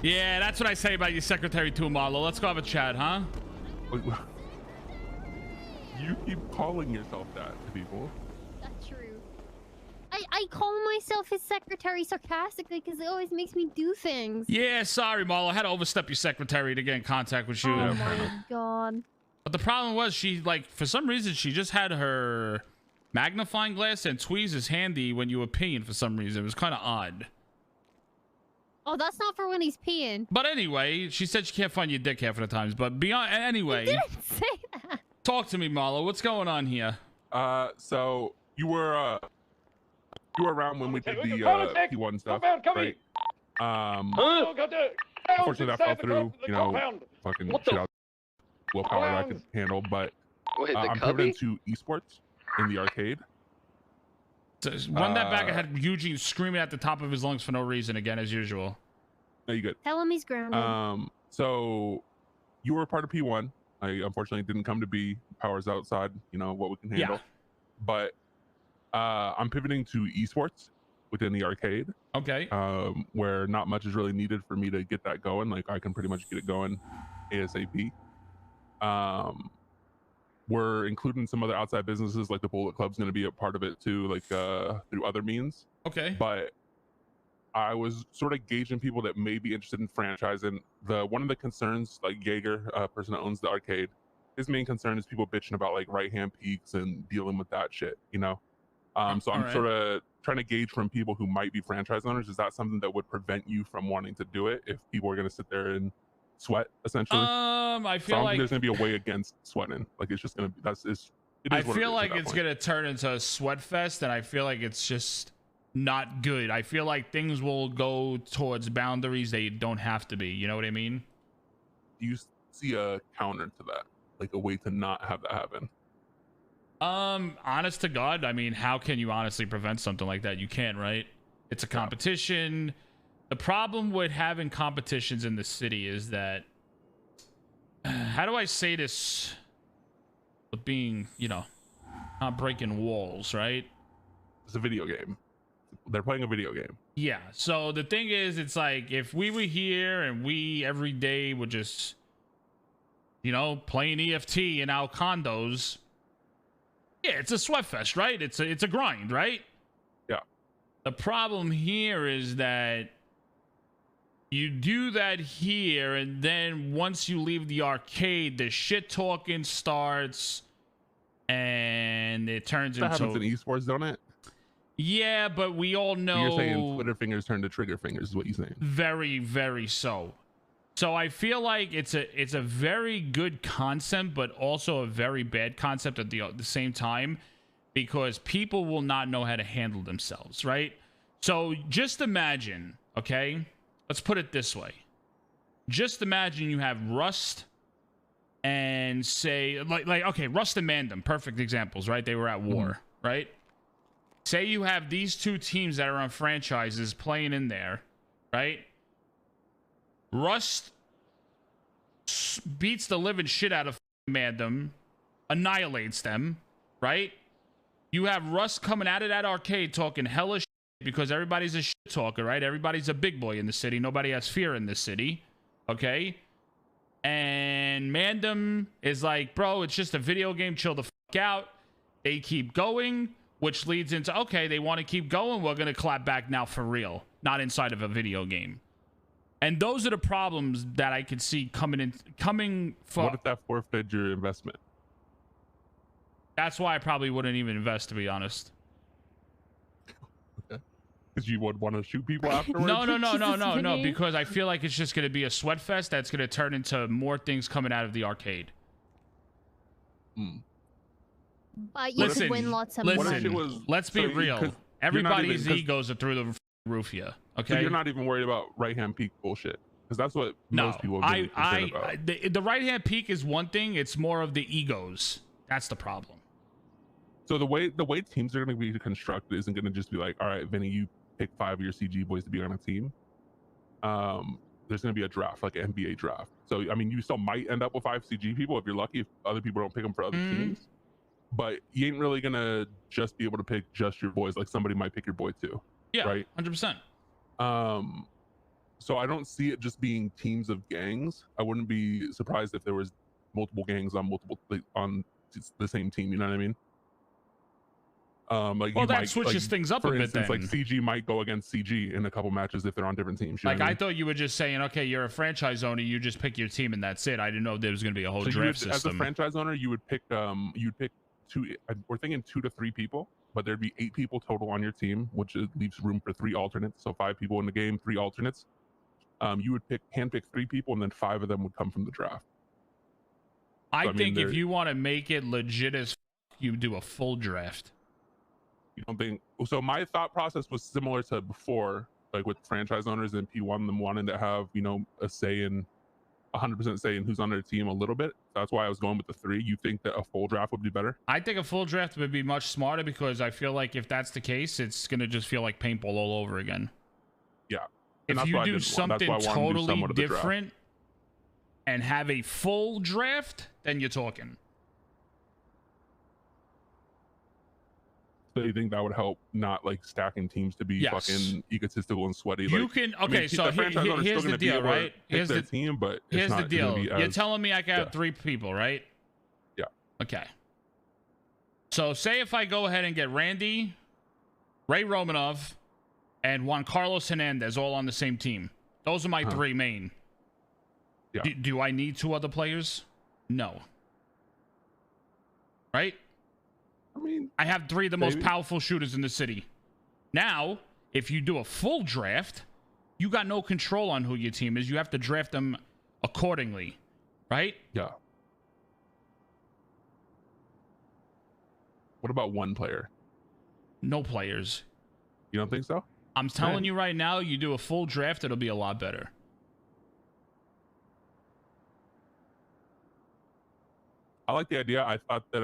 Yeah, that's what I say about your secretary too, Marlo. Let's go have a chat, huh? You keep calling yourself that to people. That's true. I call myself his secretary sarcastically because it always makes me do things. Yeah, sorry, Marlo. I had to overstep your secretary to get in contact with you. Oh my god. But the problem was she, like, for some reason, she just had her magnifying glass and tweezers handy when you were peeing for some reason. It was kind of odd. Oh, that's not for when he's peeing. But anyway, she said she can't find your dick half of the times. But beyond, anyway. You didn't say that. Talk to me, Marlo. What's going on here? So you were around when we did the P1 stuff, right? Unfortunately, that fell through. You know, fucking shit out willpower I could handle. But I'm pivoting to esports in the arcade. So run that back. I had Eugene screaming at the top of his lungs for no reason again, as usual. No, you good? Tell him he's grounded. So you were a part of P1. I unfortunately didn't come to be. Powers outside, you know, what we can handle. Yeah. But I'm pivoting to esports within the arcade. Okay. Where not much is really needed for me to get that going. Like I can pretty much get it going ASAP. We're including some other outside businesses, like the Bullet Club's going to be a part of it too, like through other means. Okay. But I was sort of gauging people that may be interested in franchising. One of the concerns, like Jaeger, person that owns the arcade, his main concern is people bitching about like right-hand peaks and dealing with that shit, you know? So I'm sort of trying to gauge from people who might be franchise owners, is that something that would prevent you from wanting to do it if people are going to sit there and sweat, essentially? I feel like there's going to be a way against sweating. Like it's just going to be, I feel like it's going to turn into a sweat fest, and I feel like it's just not good. I feel like things will go towards boundaries they don't have to be. You know what I mean? Do you see a counter to that? Like a way to not have that happen? Honest to God, I mean, how can you honestly prevent something like that? You can't, right? It's a competition. The problem with having competitions in the city is that, how do I say this with being, you know, not breaking walls, right? It's a video game. They're playing a video game. Yeah. So the thing is, it's like if we were here and we every day would just, you know, playing EFT in our condos. Yeah, it's a sweat fest, right? It's a grind, right? Yeah. The problem here is that you do that here, and then once you leave the arcade, the shit talking starts, and it turns into. That happens in esports, don't it? Yeah, but we all know. So you're saying Twitter fingers turn to trigger fingers, is what you're saying? Very, very so. So I feel like it's a very good concept, but also a very bad concept at the same time, because people will not know how to handle themselves, right? So just imagine, okay? Let's put it this way. Just imagine you have Rust and say, like okay, Rust and Mandem, perfect examples, right? They were at war, right? Say you have these two teams that are on franchises playing in there, right? Rust beats the living shit out of Mandem, annihilates them, right? You have Rust coming out of that arcade talking hella shit because everybody's a shit talker, right? Everybody's a big boy in the city. Nobody has fear in this city, okay? And Mandem is like, bro, it's just a video game. Chill the fuck out. They keep going, which leads into, okay, they want to keep going. We're going to clap back now for real, not inside of a video game. And those are the problems that I could see coming from. What if that forfeited your investment? That's why I probably wouldn't even invest, to be honest. Okay. Because you would want to shoot people afterwards? No, because I feel like it's just going to be a sweat fest that's going to turn into more things coming out of the arcade. But you could win lots of money. Let's be real. Everybody's egos are through the roof here. Okay, so you're not even worried about right-hand peak bullshit, because that's what most people are concerned about. The right-hand peak is one thing. It's more of the egos. That's the problem. So the way teams are going to be constructed isn't going to just be like, all right, Vinny, you pick 5 of your CG boys to be on a team. There's going to be a draft, like an NBA draft. So I mean, you still might end up with 5 CG people if you're lucky, if other people don't pick them for other teams. But you ain't really going to just be able to pick just your boys. Like somebody might pick your boy too. Yeah, right. 100%. So I don't see it just being teams of gangs. I wouldn't be surprised if there was multiple gangs on on the same team. You know what I mean? Like Well, you that might, switches like, things up a for bit instance, then. like CG might go against CG in a couple matches if they're on different teams. You know Like, what I I mean? thought you were just saying, okay, you're a franchise owner, you just pick your team and that's it. I didn't know there was going to be a whole So draft as a system. franchise owner, you'd pick two. We're thinking 2 to 3 people, but there'd be 8 people total on your team, which leaves room for 3 alternates. So 5 people in the game, 3 alternates. You would handpick 3 people, and then 5 of them would come from the draft. I think if you want to make it legit as you do a full draft. You don't think so? My thought process was similar to before, like with franchise owners and P1, them wanting to have, you know, a say in 100% say in who's on their team a little bit. That's why I was going with the 3. You think that a full draft would be better? I think a full draft would be much smarter because I feel like if that's the case, it's going to just feel like paintball all over again. Yeah. If you do something totally different and have a full draft, then you're talking. So you think that would help not like stacking teams to be fucking egotistical and sweaty? You like, can, okay, I mean, so here's the deal, right? Here's the team, but here's the deal. You're as, telling me I can have 3 people, right? Yeah. Okay. So say if I go ahead and get Randy, Ray Romanov, and Juan Carlos Hernandez all on the same team. Those are my 3 main. Yeah. Do I need 2 other players? No. Right? I mean, I have 3 of the most powerful shooters in the city. Now, if you do a full draft, you got no control on who your team is. You have to draft them accordingly, right? Yeah. What about 1 player? No players. You don't think so? I'm telling you right now, you do a full draft, it'll be a lot better. I like the idea. I thought that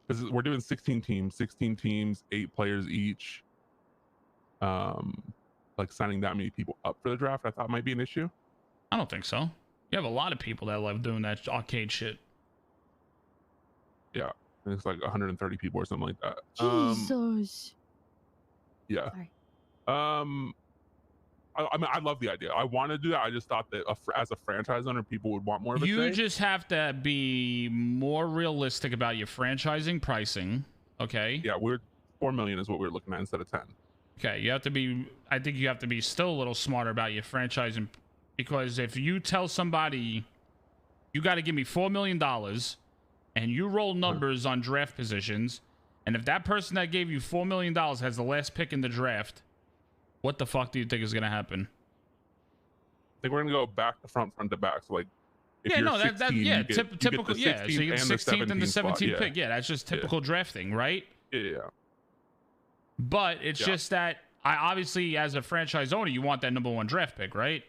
because we're doing 16 teams, 8 players each. Like signing that many people up for the draft, I thought might be an issue. I don't think so. You have a lot of people that love doing that arcade shit. Yeah, it's like 130 people or something like that. Jesus. Yeah. Sorry. I mean, I love the idea. I want to do that. I just thought that as a franchise owner, people would want more of a say. You just have to be more realistic about your franchising pricing. Okay. Yeah, we're 4 million is what we're looking at instead of 10. Okay, you have to be. I think you have to be still a little smarter about your franchising, because if you tell somebody you got to give me $4 million, and you roll numbers on draft positions, and if that person that gave you $4 million has the last pick in the draft, what the fuck do you think is gonna happen? I think we're gonna go back to front to back. So like, if you're 16, yeah, you get, typical. You get Yeah, so you get the 16th and the 17th pick. Yeah. Yeah, that's just typical drafting, right? Yeah. But it's just that I obviously, as a franchise owner, you want that number 1 draft pick, right?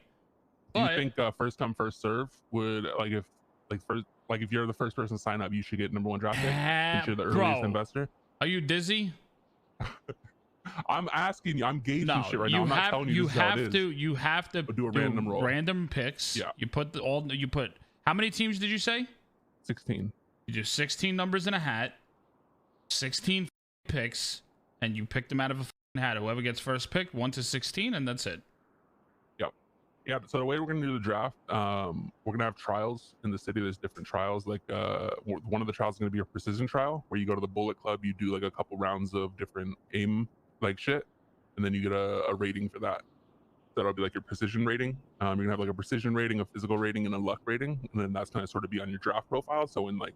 Do you think first come first serve would if you're the first person to sign up, you should get number 1 draft pick since you're the earliest investor? Are you dizzy? I'm asking you. I'm gauging shit right now. I'm not telling you this is how it is. You have to do a random roll. Random picks. Yeah. You put how many teams did you say? 16. You do 16 numbers in a hat, 16 picks, and you pick them out of a hat. Whoever gets first pick, 1 to 16, and that's it. Yep. Yeah. So the way we're gonna do the draft, we're gonna have trials in the city. There's different trials. Like one of the trials is gonna be a precision trial where you go to the bullet club, you do like a couple rounds of different aim like shit, and then you get a rating for that. That'll be like your precision rating. You're gonna have like a precision rating, a physical rating, and a luck rating, and then that's gonna sort of be on your draft profile. So when like,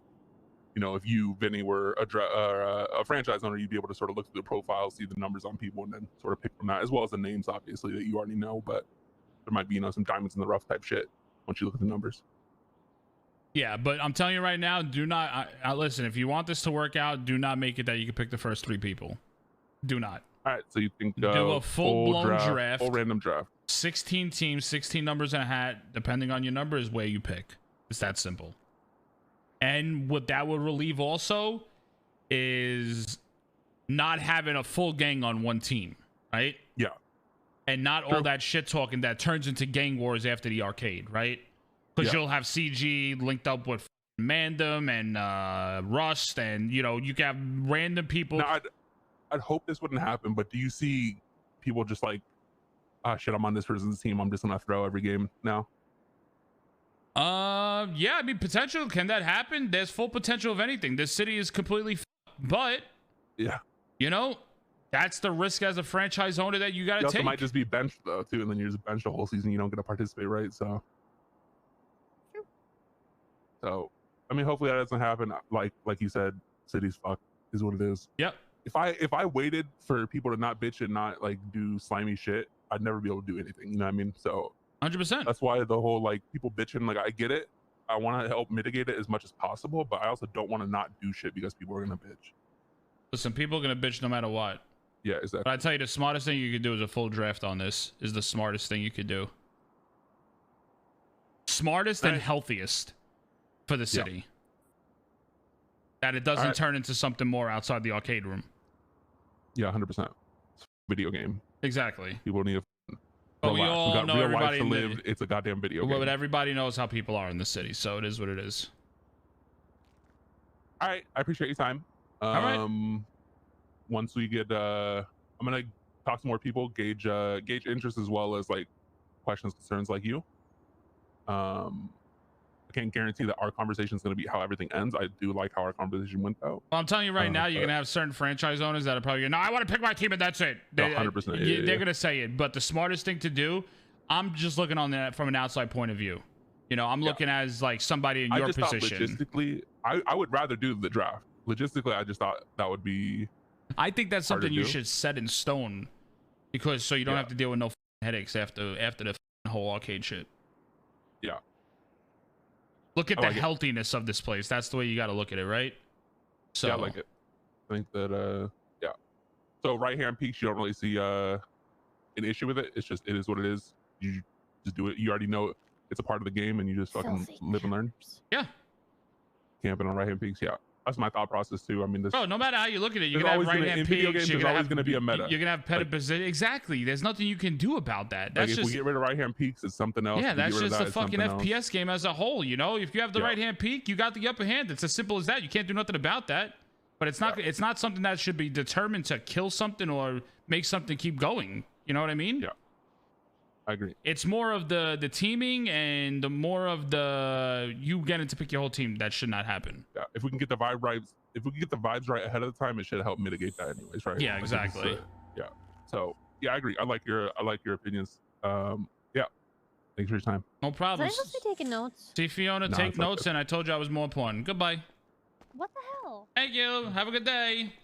you know, if you, Vinny, were a franchise owner, you'd be able to sort of look through the profile, see the numbers on people, and then sort of pick from that, as well as the names, obviously, that you already know. But there might be, you know, some diamonds in the rough type shit once you look at the numbers. Yeah, but I'm telling you right now, do not listen. If you want this to work out, do not make it that you can pick the first 3 people. Do not. All right, so you think do a full-blown draft, full random draft, 16 teams, 16 numbers in a hat. Depending on your number is where you pick. It's that simple. And what that would relieve also is not having a full gang on one team, right? Yeah. And not all that shit talking that turns into gang wars after the arcade, right? Because you'll have CG linked up with Mandem and Rust, and you know you can have random people. Now, I'd hope this wouldn't happen, but do you see people just like shit, I'm on this person's team, I'm just gonna throw every game now? Yeah, I mean, potential. Can that happen? There's full potential of anything. This city is completely but Yeah. you know, that's the risk as a franchise owner that you got to You take. also might just be benched though too, and then you're just benched the whole season. You don't get to participate, right? So, I mean, hopefully that doesn't happen. Like you said, city's fucked is what it is. Yep. If I waited for people to not bitch and not like do slimy shit, I'd never be able to do anything. You know what I mean? So 100%. that's why the whole like people bitching, like I get it. I want to help mitigate it as much as possible, but I also don't want to not do shit because people are gonna bitch. Listen, people are gonna bitch no matter what. Yeah, exactly. But I tell you, the smartest thing you could do is a full draft on this. Is the smartest thing you could do. Smartest and healthiest for the city. That it doesn't turn into something more outside the arcade room. Yeah, 100%. Video game. Exactly. People need to but we relax. all We got know real everybody life to live. It's a goddamn video game. But everybody knows how people are in the city, so it is what it is. All right, I appreciate your time. All right. Once we get, I'm gonna talk to more people, gauge interest as well as like questions, concerns like you. I can't guarantee that our conversation is going to be how everything ends. I do like how our conversation went though. Well, I'm telling you right now, you're going to have certain franchise owners that are probably going to, no, I want to pick my team and that's it. 100%. They're going to say it. But the smartest thing to do, I'm just looking on that from an outside point of view. You know, I'm looking as like somebody in your position. Logistically, I would rather do the draft. Logistically, I just thought that would be. I think that's something you should set in stone, because so you don't have to deal with no headaches after the whole arcade shit. Yeah. Look at the healthiness of this place. That's the way you got to look at it, right? So yeah, I like it. I think that yeah. So right here in Peaks, you don't really see an issue with it. It's just it is what it is. You just do it. You already know it's a part of the game, and you just fucking live and learn. Yeah. Camping on right hand peaks. Yeah, that's my thought process too. I mean, this. Bro, no matter how you look at it, you're gonna have right hand peaks. Video games, there's always gonna be a meta. You're gonna have pet position. Exactly. There's nothing you can do about that. That's like just if we get rid of right hand peaks, it's something else. Yeah, that's just the fucking FPS game as a whole. You know, if you have the right hand peak, you got the upper hand. It's as simple as that. You can't do nothing about that. But it's not. It's not something that should be determined to kill something or make something keep going. You know what I mean? Yeah. I agree. It's more of the teaming and the more of the you getting to pick your whole team. That should not happen. Yeah, if we can get the vibe right, right ahead of the time, it should help mitigate that, anyways, right? Yeah, exactly. Yeah. So yeah, I agree. I like your opinions. Yeah. Thanks for your time. No problem. Was I supposed to be taking notes? See, Fiona, take notes, and I told you I was more important. Goodbye. What the hell? Thank you. Have a good day.